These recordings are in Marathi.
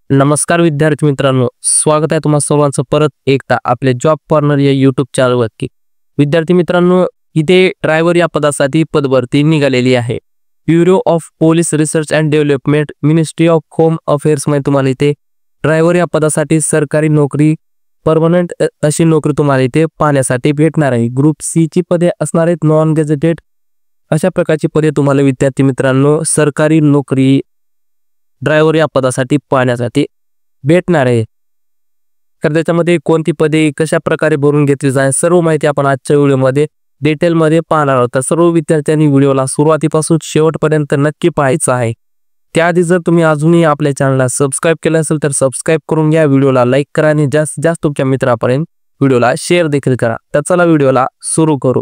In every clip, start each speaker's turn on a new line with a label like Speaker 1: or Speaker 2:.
Speaker 1: नमस्कार विद्यार्थी मित्रांनो, स्वागत आहे तुम्हा सर्वांचं परत एकदा आपल्या जॉब कॉर्नर या यूट्यूब चॅनलवरती। विद्यार्थी मित्रांनो, इथे ड्रायव्हर या पदासाठी पदभरती निघालेली आहे। Bureau of police research and development, ministry of home affairs मध्ये तुम्हाला इथे ड्रायव्हर या पदासाठी सरकारी नोकरी, परमनंट अशी नोकरी तुम्हाला इथे पाहण्यासाठी भेटणार आहे। ग्रुप सी ची पदे असणार आहेत, नॉन गॅझेटेड अशा प्रकारची पदे तुम्हाला विद्यार्थी मित्रांनो सरकारी नोकरी ड्रायव्हर या पदासाठी पाहण्यासाठी भेटणार आहे। तर त्याच्यामध्ये कोणती पदे कशा प्रकारे भरून घेतली जाईल सर्व माहिती आपण आजच्या व्हिडिओमध्ये डिटेलमध्ये पाहणार आहोत। तर सर्व विद्यार्थ्यांनी व्हिडिओला सुरुवातीपासून शेवटपर्यंत नक्की पाहायचं आहे। त्याआधी जर तुम्ही अजूनही आपल्या चॅनलला सबस्क्राइब केलं असेल तर सबस्क्राइब करून घ्या, व्हिडिओला लाईक करा आणि जास्तीत जास्त तुमच्या मित्रांपर्यंत व्हिडिओला शेअर देखील करा। तर चला व्हिडिओला सुरू करू।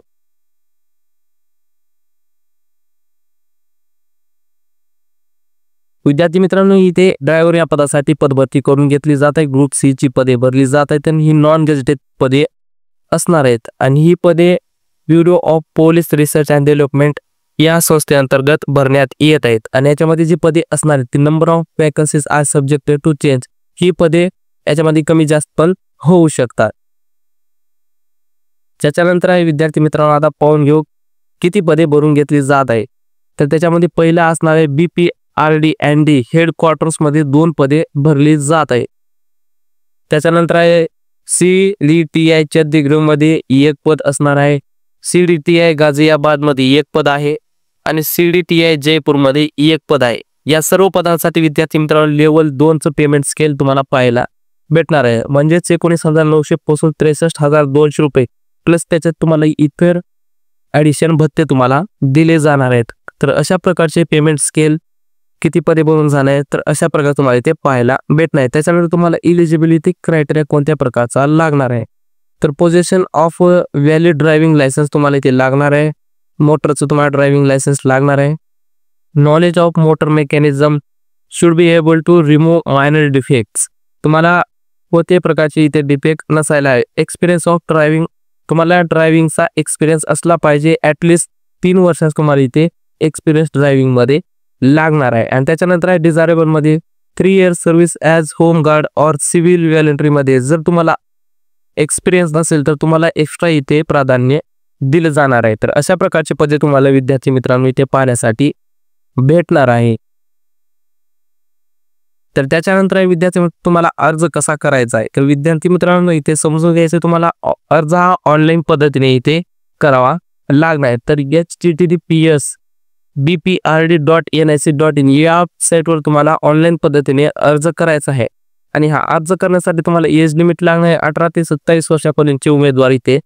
Speaker 1: विद्यार्थी मित्रांनो, इथे ड्रायव्हर या पदासाठी पदभरती करून घेतली जात आहे। ग्रुप सी ची पदे भरली जात आहेत आणि ही नॉन गॅझेटेड पदे असणार आहेत आणि ही पदे bureau of police research and development या संस्थेअंतर्गत भरण्यात येत आहेत आणि याच्यामध्ये जी पदे असणार आहेत ती number of vacancies are subjected to change, ही पदे याच्यामध्ये कमी जास्त पण होऊ शकतात। त्याच्यानंतर आहे विद्यार्थी मित्रांनो, आता पाहून घेऊ किती पदे भरून घेतली जात आहे। तर त्याच्यामध्ये पहिला असणार आहे BPRD&D हेडक्वार्टर्स मध्ये 2 पदे भरली जात आहे। त्याच्यानंतर आहे CDTI चंदीगड मध्ये 1 पद असणार आहे, CDTI गाझियाबाद मध्ये 1 पद आहे आणि CDTI जयपूर मध्ये 1 पद आहे। या सर्व पदांसाठी विद्यार्थी मित्रांनो लेवल 2 चं पेमेंट स्केल तुम्हाला पाहायला भेटणार आहे, म्हणजे 19,900 पासून 63,200 रुपये प्लस त्याच्यात तुम्हाला इतर ॲडिशन भत्ते तुम्हाला दिले जाणार आहेत। तर अशा प्रकारचे पेमेंट स्केल किती पदे भरून जाणार तर अशा प्रकारे तुम्हाला इथे पाहायला भेटणार आहे। त्याच्यानंतर तुम्हाला इलिजिबिलिटी क्रायटेरिया कोणत्या प्रकारचा लागणार आहे तर position of valid driving licence तुम्हाला इथे लागणार आहे, मोटरचं तुम्हाला ड्रायव्हिंग लायसन्स लागणार आहे, knowledge of motor mechanism should be able to remove minor defects, तुम्हाला कोणत्याही प्रकारचे इथे डिफेक्ट नसायला आहे, एक्सपिरियन्स ऑफ ड्रायव्हिंग तुम्हाला ड्रायव्हिंगचा एक्सपिरियन्स असला पाहिजे, ॲटलिस्ट 3 वर्षांचा तुम्हाला इथे एक्सपिरियन्स ड्रायव्हिंग मध्ये लागणार आहे। आणि त्याच्यानंतर आहे डिझायरेबल मध्ये 3 years service as home guard और सिव्हिल व्हॉलंटरी मध्ये जर तुम्हाला एक्सपिरियन्स नसेल तर तुम्हाला एक्स्ट्रा इथे प्राधान्य दिले जाणार आहे। तर अशा प्रकारचे पदे तुम्हाला विद्यार्थी मित्रांनो इथे पाहण्यासाठी भेटणार आहे। तर त्याच्यानंतर आहे विद्यार्थी तुम्हाला अर्ज कसा करायचा आहे तर विद्यार्थी मित्रांनो इथे समजून घ्यायचं, तुम्हाला अर्ज हा ऑनलाईन पद्धतीने इथे करावा लागणार आहे। तर https bprd.nic.in या साईटवर तुम्हाला ऑनलाईन पद्धतीने अर्ज करायचा आहे आणि हा अर्ज करण्यासाठी तुम्हाला एज लिमिट लागणार आहे, 18 ते 27 वर्षापर्यंतचे उमेदवार इथे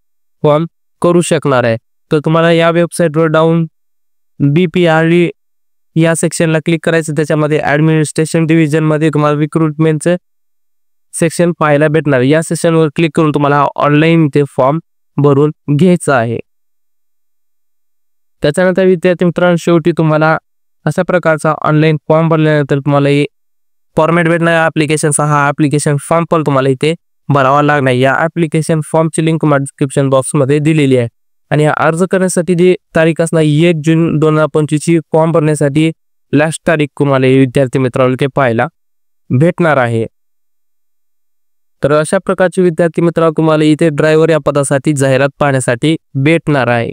Speaker 1: फॉर्म करू शकणार आहे। तर तुम्हाला या वेबसाईटवर जाऊन BPRD या सेक्शनला क्लिक करायचं, त्याच्यामध्ये ॲडमिनिस्ट्रेशन डिव्हिजन मध्ये तुम्हाला रिक्रुटमेंटचे सेक्शन पाहायला भेटणार। या सेक्शनवर क्लिक करून तुम्हाला ऑनलाईन इथे फॉर्म भरून घ्यायचा आहे। त्याच्यानंतर विद्यार्थी मित्रांनो शेवटी तुम्हाला अशा प्रकारचा ऑनलाईन फॉर्म भरल्यानंतर तुम्हाला फॉर्मॅट भेटणार ॲप्लिकेशनचा, हा ॲप्लिकेशन फॉर्म पण तुम्हाला इथे भरावा लागणार। या ॲप्लिकेशन फॉर्मची लिंक तुम्हाला डिस्क्रिप्शन बॉक्समध्ये दिलेली आहे आणि हा अर्ज करण्यासाठी जी तारीख असणार 1 जून 2025 ची फॉर्म भरण्यासाठी लास्ट तारीख तुम्हाला विद्यार्थी मित्रांनो इथे पाहायला भेटणार आहे। तर अशा प्रकारचे विद्यार्थी मित्रांनो तुम्हाला इथे ड्रायव्हर या पदासाठी जाहिरात पाहण्यासाठी भेटणार आहे।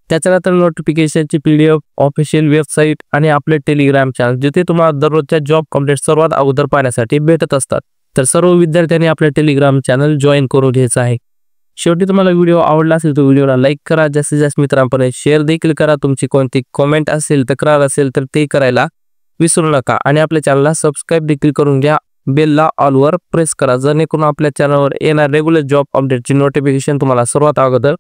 Speaker 1: त्याच्यानंतर नोटिफिकेशनची PDF, ऑफिशियल वेबसाईट आणि आपले टेलिग्राम चॅनल जिथे तुम्हाला दररोजच्या जॉब अपडेट सर्वात अगोदर पाहण्यासाठी भेटत असतात। तर सर्व विद्यार्थ्यांनी आपले टेलिग्राम चॅनल जॉईन करून घ्यायचं आहे। शेवटी तुम्हाला व्हिडिओ आवडला असेल तर व्हिडिओला लाईक करा, जास्तीत जास्त मित्रांपर्यंत शेअर देखील करा, तुमची कोणती कमेंट असेल तक्रार असेल तर ते करायला विसरू नका आणि आपल्या चॅनलला सबस्क्राईब देखील करून घ्या, बेलला ऑलवर प्रेस करा जेणेकरून आपल्या चॅनलवर येणार रेग्युलर जॉब अपडेटची नोटिफिकेशन तुम्हाला सर्वात अगोदर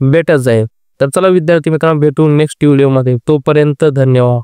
Speaker 1: भेटत जाईल। तर चला विद्यार्थी मित्रांनो भेटू नेक्स्ट व्हिडिओमध्ये, तोपर्यंत धन्यवाद।